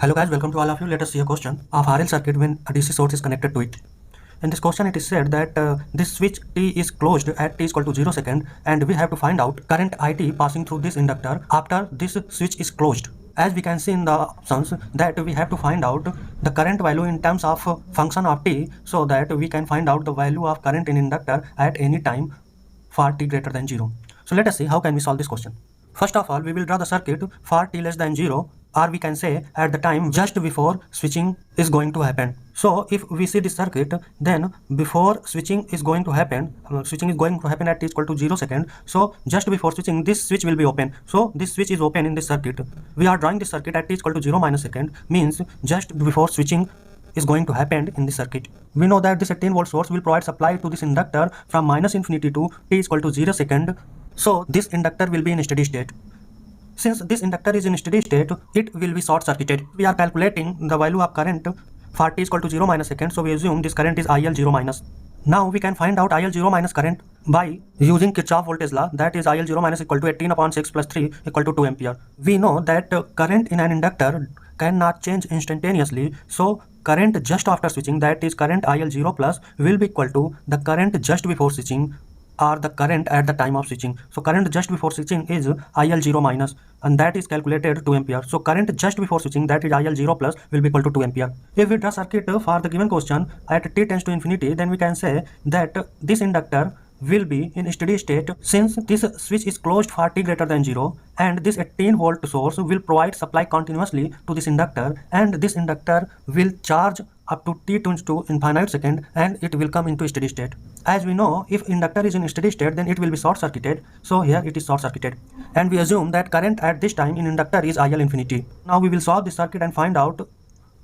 Hello guys, welcome to all of you. Let us see a question of RL circuit when a DC source is connected to it. In this question it is said that this switch T is closed at T is equal to 0 second and we have to find out current IT passing through this inductor after this switch is closed. As we can see in the options that we have to find out the current value in terms of function of T, so that we can find out the value of current in inductor at any time for T greater than 0. So let us see how can we solve this question. First of all, we will draw the circuit for T less than 0, or we can say at the time just before switching is going to happen. So if we see this circuit, then before switching is going to happen, at T is equal to 0 second. So just before switching, this switch will be open. So this switch is open in this circuit. We are drawing this circuit at T is equal to 0 minus second, means just before switching is going to happen in this circuit. We know that this 18 volt source will provide supply to this inductor from minus infinity to T is equal to 0 second. So this inductor will be in steady state. Since this inductor is in steady state, it will be short circuited. We are calculating the value of current for T is equal to 0 minus second. So we assume this current is IL0 minus. Now we can find out IL0 minus current by using Kirchhoff voltage law, that is IL0 minus equal to 18 upon 6 plus 3 equal to 2 ampere. We know that current in an inductor cannot change instantaneously. So current just after switching, that is current IL0 plus, will be equal to the current just before switching or the current at the time of switching. So current just before switching is IL0 minus, and that is calculated 2 ampere. So current just before switching, that is IL0 plus, will be equal to 2 ampere. If we draw circuit for the given question at T tends to infinity, then we can say that this inductor will be in steady state since this switch is closed for T greater than 0, and this 18 volt source will provide supply continuously to this inductor, and this inductor will charge up to T tends to infinite second and it will come into steady state. As we know, if inductor is in steady state, then it will be short circuited. So here it is short circuited, and we assume that current at this time in inductor is IL infinity. Now we will solve this circuit and find out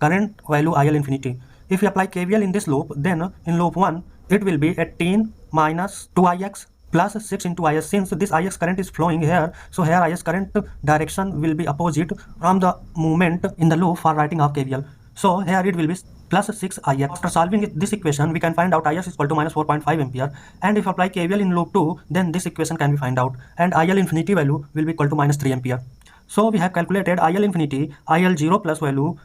current value IL infinity. If we apply KVL in this loop, then in loop 1 it will be 18 minus 2ix plus 6 into is. Since this ix current is flowing here, so here is current direction will be opposite from the movement in the loop for writing of KVL. So here it will be plus 6ix. After solving this equation, we can find out is equal to minus 4.5 ampere, and if apply KVL in loop 2, then this equation can be find out, and IL infinity value will be equal to minus 3 ampere. So we have calculated IL infinity, IL0 plus value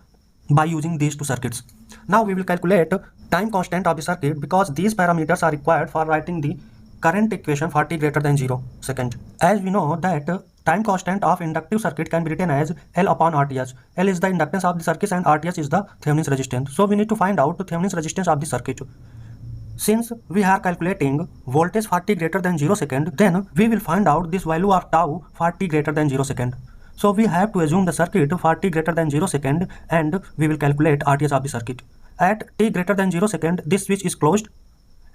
by using these two circuits. Now we will calculate time constant of the circuit, because these parameters are required for writing the current equation for T greater than 0 second. As we know that time constant of inductive circuit can be written as L upon RTH. L is the inductance of the circuit and RTH is the Thevenin's resistance. So we need to find out the Thevenin's resistance of the circuit. Since we are calculating voltage for T greater than 0 second, then we will find out this value of tau for T greater than 0 second. So we have to assume the circuit for T greater than 0 second, and we will calculate RTH of the circuit. At T greater than 0 second, this switch is closed,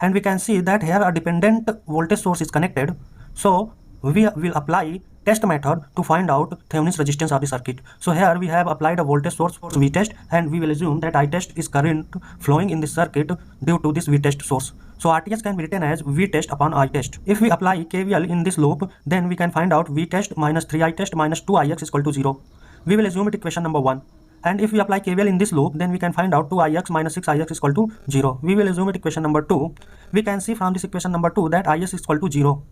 and we can see that here a dependent voltage source is connected. So we will apply test method to find out Thevenin's resistance of the circuit. So here we have applied a voltage source for V test, and we will assume that I test is current flowing in this circuit due to this V test source. So RTH can be written as V test upon I test. If we apply KVL in this loop, then we can find out V test minus 3I test minus 2ix is equal to 0. We will assume it equation number 1. And if we apply KVL in this loop, then we can find out 2ix minus 6ix is equal to 0. We will assume it equation number 2. We can see from this equation number 2 that is equal to 0.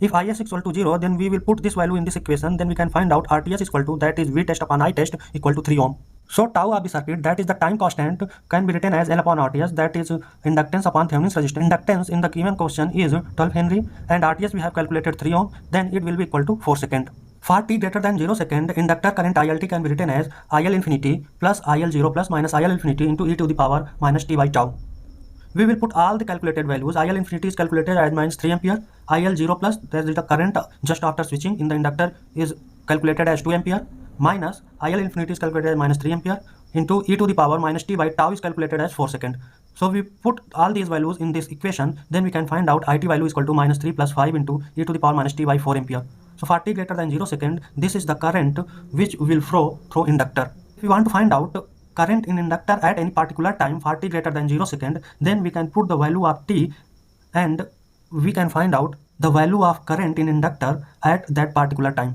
If is equal to 0, then we will put this value in this equation. Then we can find out RTH is equal to, that is V test upon I test, equal to 3 ohm. So tau of the circuit, that is the time constant, can be written as L upon RTH, that is inductance upon Thevenin's resistance. Inductance in the given question is 12 Henry, and RTH we have calculated 3 ohm. Then it will be equal to 4 second. For T greater than 0 second, inductor current ILT can be written as IL infinity plus IL0 plus minus IL infinity into e to the power minus t by tau. We will put all the calculated values. IL infinity is calculated as minus 3 ampere. IL0 plus, that is the current just after switching in the inductor, is calculated as 2 ampere. Minus IL infinity is calculated as minus 3 ampere into e to the power minus t by tau is calculated as 4 second. So we put all these values in this equation. Then we can find out IT value is equal to minus 3 plus 5 into e to the power minus t by 4 ampere. So for T greater than 0 second, this is the current which will flow through inductor. If we want to find out current in inductor at any particular time for T greater than 0 second, then we can put the value of T, and we can find out the value of current in inductor at that particular time.